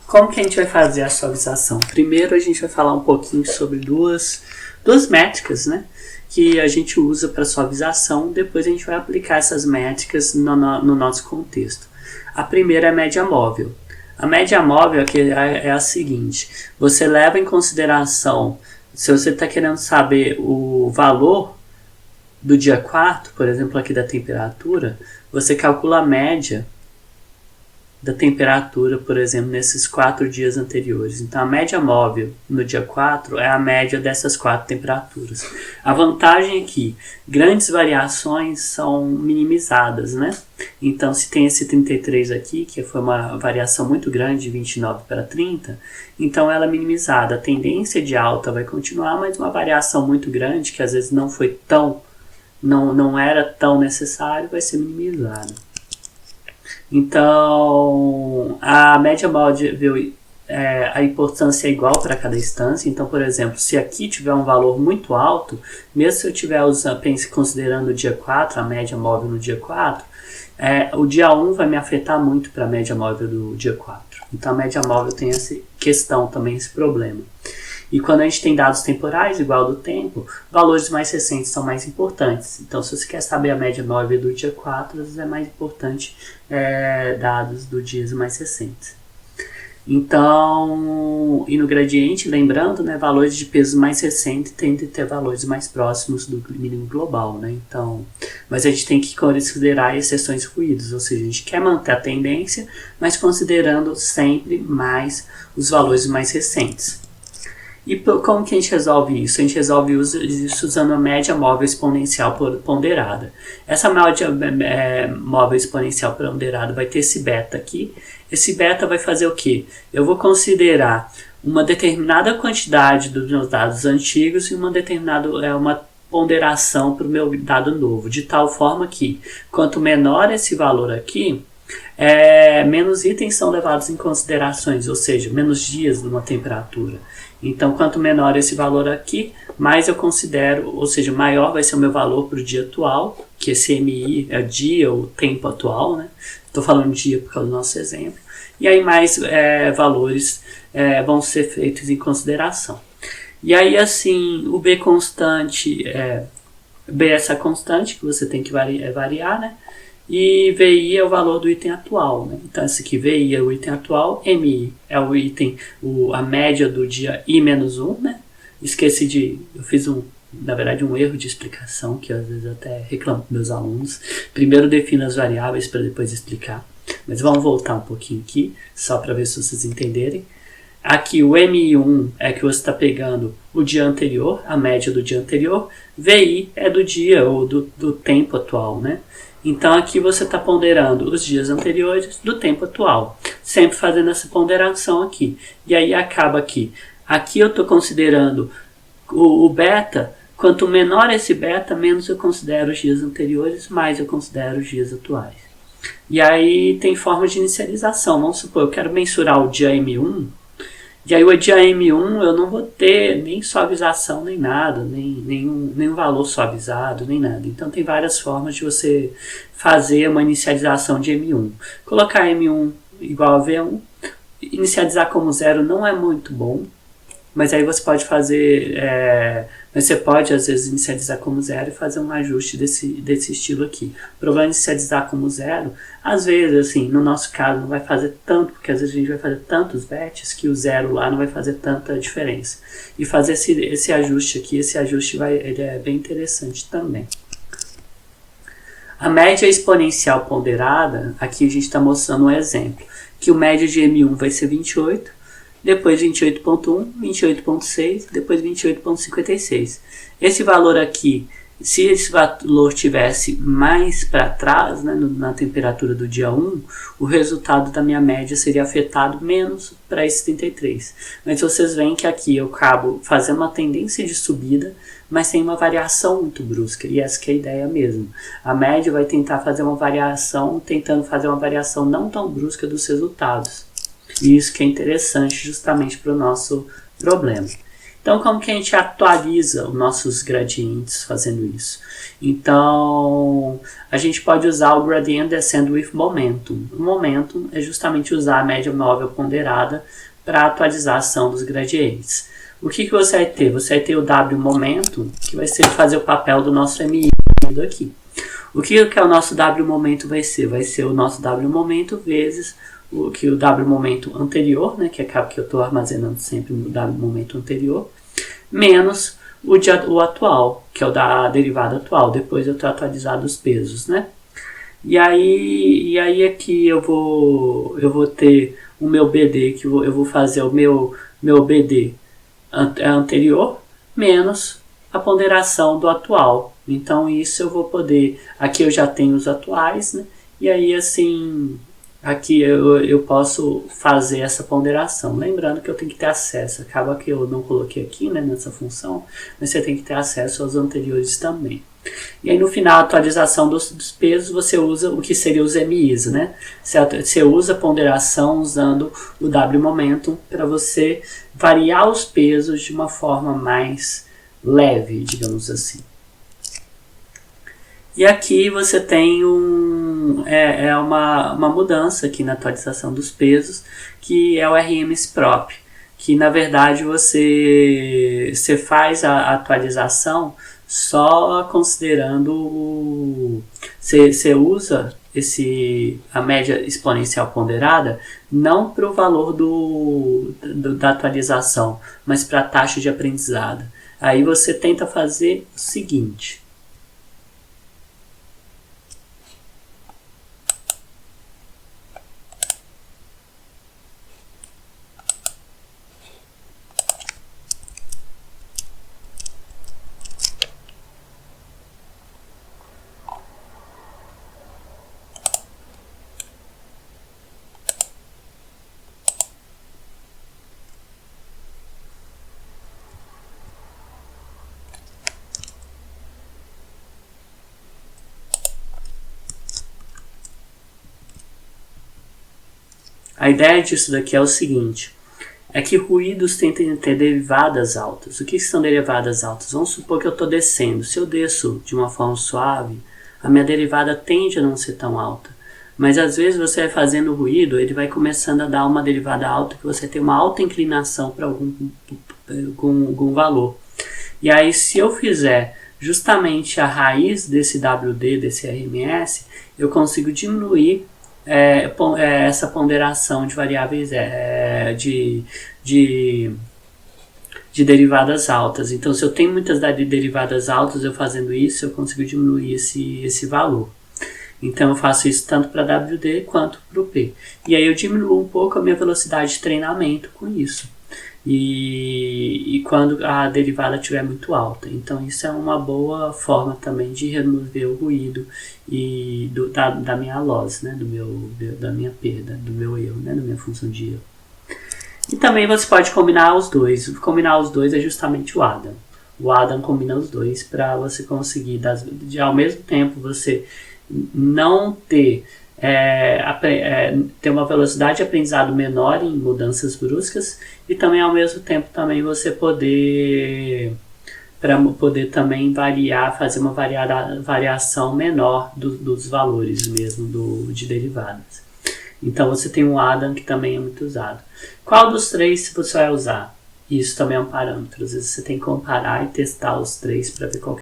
Como que a gente vai fazer a suavização? Primeiro a gente vai falar um pouquinho sobre duas métricas, né, que a gente usa para suavização. Depois a gente vai aplicar essas métricas no nosso contexto. A primeira é a média móvel. A média móvel é a seguinte: você leva em consideração, se você está querendo saber o valor do dia 4, por exemplo, aqui da temperatura, você calcula a média da temperatura, por exemplo, nesses 4 dias anteriores. Então, a média móvel no dia 4 é a média dessas 4 temperaturas. A vantagem é que grandes variações são minimizadas, né? Então, se tem esse 33 aqui, que foi uma variação muito grande, de 29 para 30, então ela é minimizada. A tendência de alta vai continuar, mas uma variação muito grande, que às vezes não era tão necessário, vai ser minimizada. Então, a média móvel, a importância é igual para cada instância. Então, por exemplo, se aqui tiver um valor muito alto, mesmo se eu estiver considerando o dia 4, a média móvel no dia 4, o dia 1 vai me afetar muito para a média móvel do dia 4. Então, a média móvel tem essa questão também, esse problema. E quando a gente tem dados temporais, igual do tempo, valores mais recentes são mais importantes. Então, se você quer saber a média móvel do dia 4, às vezes é mais importante dados do dias mais recentes. Então, e no gradiente, lembrando, né, valores de peso mais recentes tendem a ter valores mais próximos do mínimo global, né? Então, mas a gente tem que considerar exceções ruídos, ou seja, a gente quer manter a tendência, mas considerando sempre mais os valores mais recentes. E como que a gente resolve isso? A gente resolve isso usando a média móvel exponencial ponderada. Essa média móvel exponencial ponderada vai ter esse beta aqui. Esse beta vai fazer o quê? Eu vou considerar uma determinada quantidade dos meus dados antigos e uma ponderação para o meu dado novo, de tal forma que quanto menor esse valor aqui, menos itens são levados em considerações, ou seja, menos dias numa temperatura. Então, quanto menor esse valor aqui, mais eu considero, ou seja, maior vai ser o meu valor para o dia atual, que esse MI é dia ou tempo atual, né? Estou falando dia por causa do nosso exemplo. E aí mais valores vão ser feitos em consideração. E aí, assim, o B constante, B é essa constante que você tem que variar, né? E VI é o valor do item atual, né? Então, esse aqui, VI é o item atual, MI é o item, a média do dia I-1, né? Eu fiz na verdade, um erro de explicação, que às vezes até reclamo com meus alunos. Primeiro defino as variáveis para depois explicar. Mas vamos voltar um pouquinho aqui, só para ver se vocês entenderem. Aqui o MI1 é que você está pegando o dia anterior, a média do dia anterior. VI é do dia ou do tempo atual, né? Então aqui você está ponderando os dias anteriores do tempo atual, sempre fazendo essa ponderação aqui. E aí acaba aqui eu estou considerando o beta. Quanto menor esse beta, menos eu considero os dias anteriores, mais eu considero os dias atuais. E aí tem forma de inicialização. Vamos supor, eu quero mensurar o dia M1. E aí o dia M1 eu não vou ter nem suavização, nem nada, nenhum valor suavizado, nem nada. Então tem várias formas de você fazer uma inicialização de M1. Colocar M1 igual a V1, inicializar como 0 não é muito bom, mas aí você pode fazer, mas você pode às vezes inicializar como 0 e fazer um ajuste desse estilo aqui. O problema de inicializar como 0, às vezes, assim, no nosso caso não vai fazer tanto, porque às vezes a gente vai fazer tantos batches que o 0 lá não vai fazer tanta diferença. E fazer esse ajuste aqui, ele é bem interessante também. A média exponencial ponderada, aqui a gente está mostrando um exemplo, que o médio de M1 vai ser 28, depois 28.1, 28.6, depois 28.56. Esse valor aqui, se esse valor tivesse mais para trás, né, na temperatura do dia 1, o resultado da minha média seria afetado menos para esse 33. Mas vocês veem que aqui eu acabo fazendo uma tendência de subida, mas tem uma variação muito brusca, e essa que é a ideia mesmo. A média vai tentar fazer uma variação, tentando fazer uma variação não tão brusca dos resultados. E isso que é interessante justamente para o nosso problema. Então, como que a gente atualiza os nossos gradientes fazendo isso? Então, a gente pode usar o gradient descend with momentum. O momentum é justamente usar a média móvel ponderada para atualizar a ação dos gradientes. O que você vai ter? Você vai ter o W momento, que vai ser fazer o papel do nosso MI aqui. O que é o nosso W momento vai ser? Vai ser o nosso W momento vezes o W momento anterior, né, que acaba que eu estou armazenando sempre no W momento anterior, menos o atual, que é o da derivada atual. Depois eu estou atualizado os pesos, né? E aí aqui eu vou ter o meu BD, que eu vou fazer o meu BD anterior menos a ponderação do atual. Então isso eu vou poder, aqui eu já tenho os atuais, né? E aí assim, aqui eu posso fazer essa ponderação. Lembrando que eu tenho que ter acesso, acaba que eu não coloquei aqui, né, nessa função, mas você tem que ter acesso aos anteriores também. E aí no final, a atualização dos pesos, você usa o que seria os MIs, né? Você usa a ponderação usando o W momentum para você variar os pesos de uma forma mais leve, digamos assim. E aqui você tem uma mudança aqui na atualização dos pesos, que é o RMSprop, que na verdade você faz a atualização só considerando você usa a média exponencial ponderada não para o valor da atualização, mas para a taxa de aprendizado. Aí você tenta fazer o seguinte. A ideia disso daqui é o seguinte, é que ruídos tentam ter derivadas altas. O que são derivadas altas? Vamos supor que eu estou descendo. Se eu desço de uma forma suave, a minha derivada tende a não ser tão alta. Mas às vezes você vai fazendo ruído, ele vai começando a dar uma derivada alta, que você tem uma alta inclinação para algum valor. E aí se eu fizer justamente a raiz desse WD, desse RMS, eu consigo diminuir essa ponderação de variáveis de derivadas altas. Então, se eu tenho muitas derivadas altas, eu fazendo isso, eu consigo diminuir esse valor. Então, eu faço isso tanto para WD quanto para o P. E aí eu diminuo um pouco a minha velocidade de treinamento com isso. E quando a derivada estiver muito alta. Então isso é uma boa forma também de remover o ruído e da minha loss, né? Da minha perda, do meu erro, né? Da minha função de erro. E também você pode combinar os dois. Combinar os dois é justamente o Adam. O Adam combina os dois para você conseguir, ao mesmo tempo, você não ter ter uma velocidade de aprendizado menor em mudanças bruscas e também ao mesmo tempo também você poder também fazer uma variação menor dos valores mesmo de derivadas. Então você tem um Adam que também é muito usado. Qual dos três você vai usar? Isso também é um parâmetro. Às vezes você tem que comparar e testar os três para ver qual